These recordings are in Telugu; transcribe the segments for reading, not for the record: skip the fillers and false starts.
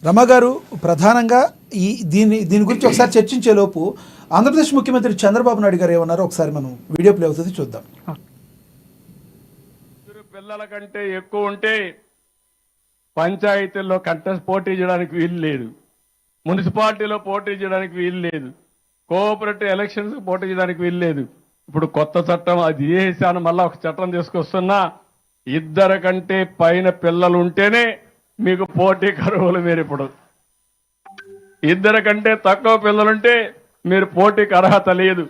రమ గారు ప్రధానంగా దీని గురించి ఒకసారి చర్చించేలోపు ఆంధ్రప్రదేశ్ ముఖ్యమంత్రి చంద్రబాబు నాయుడు గారు ఏమన్నారో ఒకసారి మనం వీడియో ప్లే అవుతుంది చూద్దాం. పిల్లల కంటే ఎక్కువ ఉంటే పంచాయతీల్లో కంటెస్ట్ పోటీ చేయడానికి వీలు లేదు, మున్సిపాలిటీలో పోటీ చేయడానికి వీలు లేదు, కోఆపరేటివ్ ఎలక్షన్స్ పోటీ చేయడానికి వీలు లేదు. ఇప్పుడు కొత్త చట్టం అది చేశాను, మళ్ళా ఒక చట్టం తీసుకొస్తున్నా, ఇద్దరు కంటే పైన పిల్లలు ఉంటేనే మీకు పోటీ కరువులు. మీరు ఇప్పుడు ఇద్దరు కంటే తక్కువ పిల్లలుంటే మీరు పోటీకి అర్హత లేదు.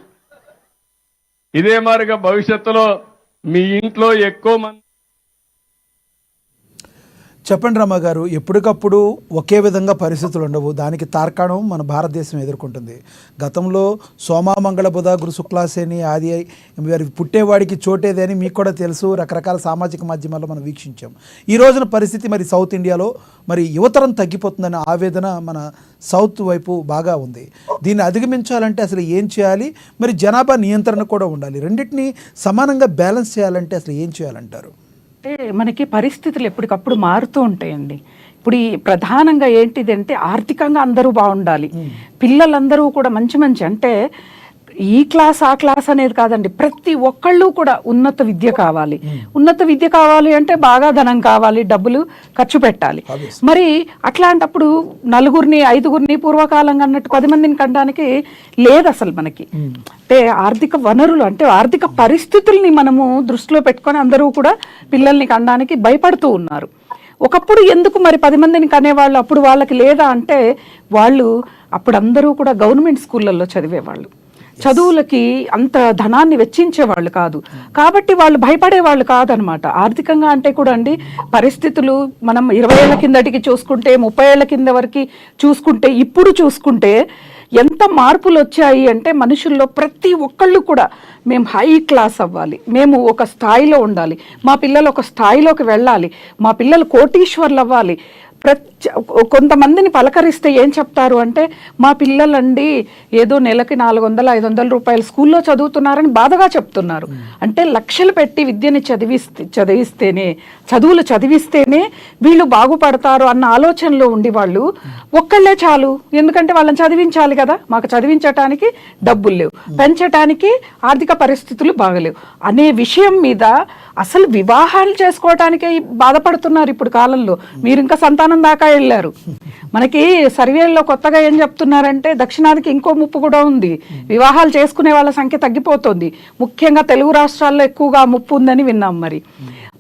ఇదే మాదిరిగా భవిష్యత్తులో మీ ఇంట్లో ఎక్కువ మంది. చెప్పండి రమ గారు, ఎప్పటికప్పుడు ఒకే విధంగా పరిస్థితులు ఉండవు. దానికి తార్కాణం మన భారతదేశం ఎదుర్కొంటుంది. గతంలో సోమ మంగళ బుధ గురు శుక్లాసేని ఆది వారి పుట్టేవాడికి చోటేది అని మీకు కూడా తెలుసు. రకరకాల సామాజిక మాధ్యమాల్లో మనం వీక్షించాం. ఈ రోజున పరిస్థితి మరి సౌత్ ఇండియాలో మరి యువతరం తగ్గిపోతుందనే ఆవేదన మన సౌత్ వైపు బాగా ఉంది. దీన్ని అధిగమించాలంటే అసలు ఏం చేయాలి? మరి జనాభా నియంత్రణ కూడా ఉండాలి. రెండింటినీ సమానంగా బ్యాలెన్స్ చేయాలంటే అసలు ఏం చేయాలంటారు? అంటే మనకి పరిస్థితులు ఎప్పటికప్పుడు మారుతూ ఉంటాయండి. ఇప్పుడు ఈ ప్రధానంగా ఏంటిదంటే ఆర్థికంగా అందరూ బాగుండాలి, పిల్లలందరూ కూడా మంచి అంటే ఈ క్లాస్ ఆ క్లాస్ అనేది కాదండి, ప్రతి ఒక్కళ్ళు కూడా ఉన్నత విద్య కావాలి. ఉన్నత విద్య కావాలి అంటే బాగా ధనం కావాలి, డబ్బులు ఖర్చు పెట్టాలి. మరి అట్లాంటప్పుడు నలుగురిని ఐదుగురిని పూర్వకాలంగా అన్నట్టు 10 మందిని కనడానికి లేదు అసలు మనకి. అంటే ఆర్థిక వనరులు అంటే ఆర్థిక పరిస్థితుల్ని మనము దృష్టిలో పెట్టుకొని అందరూ కూడా పిల్లల్ని కనడానికి భయపడుతూ ఉన్నారు. ఒకప్పుడు ఎందుకు మరి 10 మందిని కనేవాళ్ళు, అప్పుడు వాళ్ళకి లేదా అంటే వాళ్ళు అప్పుడు అందరూ కూడా గవర్నమెంట్ స్కూళ్ళల్లో చదివేవాళ్ళు, చదువులకి అంత ధనాన్ని వెచ్చించేవాళ్ళు కాదు, కాబట్టి వాళ్ళు భయపడేవాళ్ళు కాదనమాట. ఆర్థికంగా అంటే కూడా అండి పరిస్థితులు మనం 20 ఏళ్ల కిందటికి చూసుకుంటే 30 ఏళ్ల కింద వరకు చూసుకుంటే ఇప్పుడు చూసుకుంటే ఎంత మార్పులు వచ్చాయి అంటే మనుషుల్లో ప్రతి ఒక్కళ్ళు కూడా మేము హై క్లాస్ అవ్వాలి, మేము ఒక స్థాయిలో ఉండాలి, మా పిల్లలు ఒక స్థాయిలోకి వెళ్ళాలి, మా పిల్లలు కోటీశ్వర్లు అవ్వాలి. కొంతమందిని పలకరిస్తే ఏం చెప్తారు అంటే మా పిల్లలండి ఏదో నెలకి 400-500 రూపాయలు స్కూల్లో చదువుతున్నారని బాధగా చెప్తున్నారు. అంటే లక్షలు పెట్టి విద్యని చదువులు చదివిస్తేనే వీళ్ళు బాగుపడతారు అన్న ఆలోచనలో ఉండి వాళ్ళు ఒక్కళ్ళే చాలు, ఎందుకంటే వాళ్ళని చదివించాలి కదా, మాకు చదివించటానికి డబ్బులు లేవు, పెంచటానికి ఆర్థిక పరిస్థితులు బాగలేవు అనే విషయం మీద అసలు వివాహాలు చేసుకోవటానికే బాధపడుతున్నారు ఇప్పుడు కాలంలో. మీరు ఇంకా సంతానం దాకా వెళ్ళారు. మనకి సర్వేల్లో కొత్తగా ఏం చెప్తున్నారంటే దక్షిణాదికి ఇంకో ముప్పు కూడా ఉంది, వివాహాలు చేసుకునే వాళ్ళ సంఖ్య తగ్గిపోతుంది. ముఖ్యంగా తెలుగు రాష్ట్రాల్లో ఎక్కువగా ముప్పు ఉందని విన్నాం.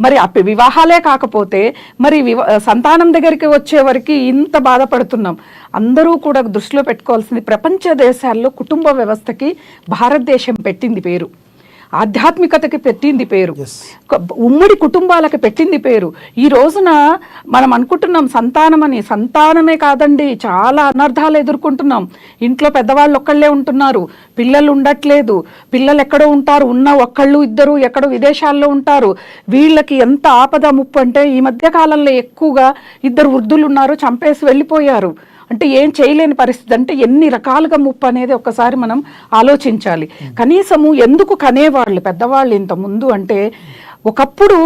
మరి వివాహాలే కాకపోతే మరి సంతానం దగ్గరికి వచ్చే వరకు ఇంత బాధపడుతున్నాం. అందరూ కూడా దృష్టిలో పెట్టుకోవాల్సింది, ప్రపంచ దేశాల్లో కుటుంబ వ్యవస్థకి భారతదేశం పెట్టింది పేరు, ఆధ్యాత్మికతకి పెట్టింది పేరు, ఉమ్మడి కుటుంబాలకు పెట్టింది పేరు. ఈ రోజున మనం అనుకుంటున్నాం సంతానమని, సంతానమే కాదండి చాలా అనర్థాలు ఎదుర్కొంటున్నాం. ఇంట్లో పెద్దవాళ్ళు ఒక్కళ్ళే ఉంటున్నారు, పిల్లలు ఉండట్లేదు, పిల్లలు ఎక్కడో ఉంటారు, ఉన్న ఒక్కళ్ళు ఇద్దరు ఎక్కడో విదేశాల్లో ఉంటారు. వీళ్ళకి ఎంత ఆపద ముప్పు అంటే ఈ మధ్య కాలంలో ఎక్కువగా 2 వృద్ధులు ఉన్నారు, చంపేసి వెళ్ళిపోయారు. అంటే ఏం చేయలేని పరిస్థితి. అంటే ఎన్ని రకాలుగా ముప్పు అనేది ఒక్కసారి మనం ఆలోచించాలి. కనీసము ఎందుకు కనేవాళ్ళు పెద్దవాళ్ళు ఇంత ముందు అంటే ఒకప్పుడు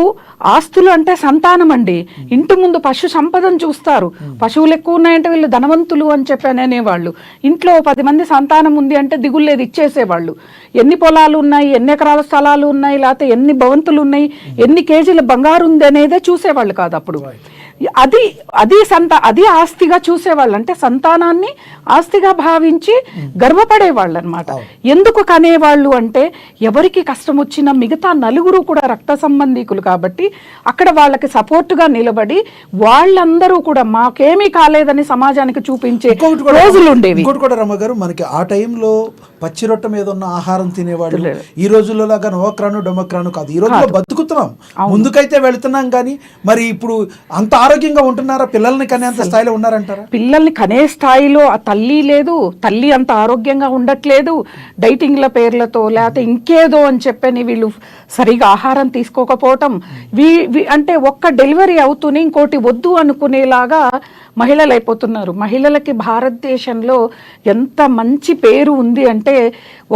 ఆస్తులు అంటే సంతానం అండి, ఇంటి ముందు పశు సంపదను చూస్తారు, పశువులు ఎక్కువ ఉన్నాయంటే వీళ్ళు ధనవంతులు అని చెప్పి అనేవాళ్ళు. ఇంట్లో 10 మంది సంతానం ఉంది అంటే దిగులేదు, ఇచ్చేసేవాళ్ళు. ఎన్ని పొలాలు ఉన్నాయి, ఎన్ని ఎకరాల స్థలాలు ఉన్నాయి, లేకపోతే ఎన్ని భవంతులు ఉన్నాయి, ఎన్ని కేజీల బంగారు ఉంది అనేదే చూసేవాళ్ళు కాదు అప్పుడు. అది ఆస్తిగా చూసేవాళ్ళు. అంటే సంతానాన్ని ఆస్తిగా భావించి గర్వపడేవాళ్ళు అనమాట. ఎందుకు కనేవాళ్ళు అంటే ఎవరికి కష్టం వచ్చినా మిగతా నలుగురు కూడా రక్త సంబంధీకులు కాబట్టి అక్కడ వాళ్ళకి సపోర్టుగా నిలబడి వాళ్ళందరూ కూడా మాకేమీ కాలేదని సమాజానికి చూపించే రోజులు ఉండేవి. ఇంకోటి కూడా రమ్మ గారు, మనకి ఆ టైంలో పచ్చి రొట్టె మీద ఉన్న ఆహారం తినేవాళ్ళు. ఈ రోజుల్లో లాగా నోక్రాను డొమక్రాను కాదు, ఈ రోజుల్లో బతుకుతున్నాం, ముందుకైతే వెళుతున్నాం. కానీ మరి ఇప్పుడు అంత ఆరోగ్యంగా ఉంటున్నారా? పిల్లల్ని కనేంత స్థాయిలో ఉన్నారంటారా? పిల్లల్ని కనే స్థాయిలో ఆ తల్లి లేదు, తల్లి అంత ఆరోగ్యంగా ఉండట్లేదు. డైటింగ్ల పేర్లతో లేకపోతే ఇంకేదో అని చెప్పని వీళ్ళు సరిగా ఆహారం తీసుకోకపోవటం, అంటే ఒక్క డెలివరీ అవుతూనే ఇంకోటి వద్దు అనుకునేలాగా మహిళలు అయిపోతున్నారు. మహిళలకి భారతదేశంలో ఎంత మంచి పేరు ఉంది అంటే,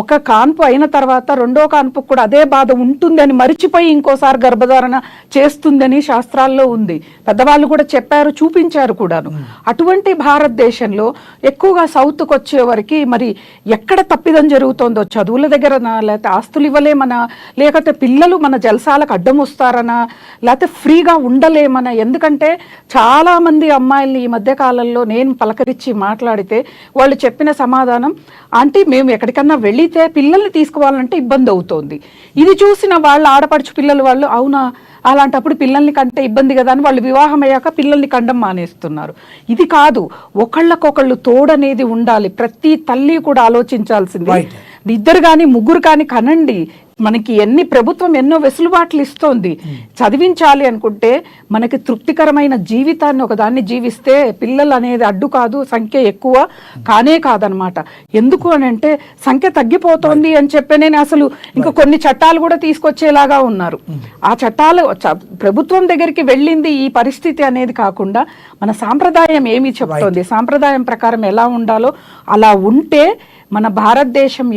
ఒక కాన్పు అయిన తర్వాత రెండో కాన్పుకు కూడా అదే బాధ ఉంటుందని మరిచిపోయి ఇంకోసారి గర్భధారణ చేస్తుందని శాస్త్రాల్లో ఉంది. పెద్దవాళ్ళు కూడా చెప్పారు, చూపించారు కూడాను. అటువంటి భారతదేశంలో ఎక్కువగా సౌత్కి వచ్చే వరకు మరి ఎక్కడ తప్పిదం జరుగుతుందో, చదువుల దగ్గరనా, లేకపోతే ఆస్తులు ఇవ్వలేమనా, లేకపోతే పిల్లలు మన జలసాలకు అడ్డం వస్తారనా, లేకపోతే ఫ్రీగా ఉండలేమనా. ఎందుకంటే చాలా మంది అమ్మాయిల్ని ఈ మధ్య కాలంలో నేను పలకరించి మాట్లాడితే వాళ్ళు చెప్పిన సమాధానం, ఆంటీ మేము ఎక్కడికన్నా వెళితే పిల్లల్ని తీసుకోవాలంటే ఇబ్బంది అవుతోంది. ఇది చూసిన వాళ్ళ ఆడపడుచు పిల్లలు వాళ్ళు, అవునా అలాంటప్పుడు పిల్లల్ని కంటే ఇబ్బంది కదా అని వాళ్ళు వివాహం అయ్యాక పిల్లల్ని కండం మానేస్తున్నారు. ఇది కాదు, ఒకళ్ళకొకళ్ళు తోడనేది ఉండాలి. ప్రతి తల్లి కూడా ఆలోచించాల్సింది. ఇద్దరు కానీ ముగ్గురు కానీ కనండి. మనకి ప్రభుత్వం ఎన్నో వెసులుబాట్లు ఇస్తోంది. చదివించాలి అనుకుంటే మనకి తృప్తికరమైన జీవితాన్ని ఒకదాన్ని జీవిస్తే పిల్లలు అనేది అడ్డు కాదు, సంఖ్య ఎక్కువ కానే కాదనమాట. ఎందుకు అని అంటే సంఖ్య తగ్గిపోతోంది అని చెప్పి నేను అసలు ఇంకా కొన్ని చట్టాలు కూడా తీసుకొచ్చేలాగా ఉన్నారు. ఆ చట్టాలు ప్రభుత్వం దగ్గరికి వెళ్ళింది ఈ పరిస్థితి అనేది కాకుండా మన సాంప్రదాయం ఏమి చెప్తోంది, సాంప్రదాయం ప్రకారం ఎలా ఉండాలో అలా ఉంటే మన భారతదేశం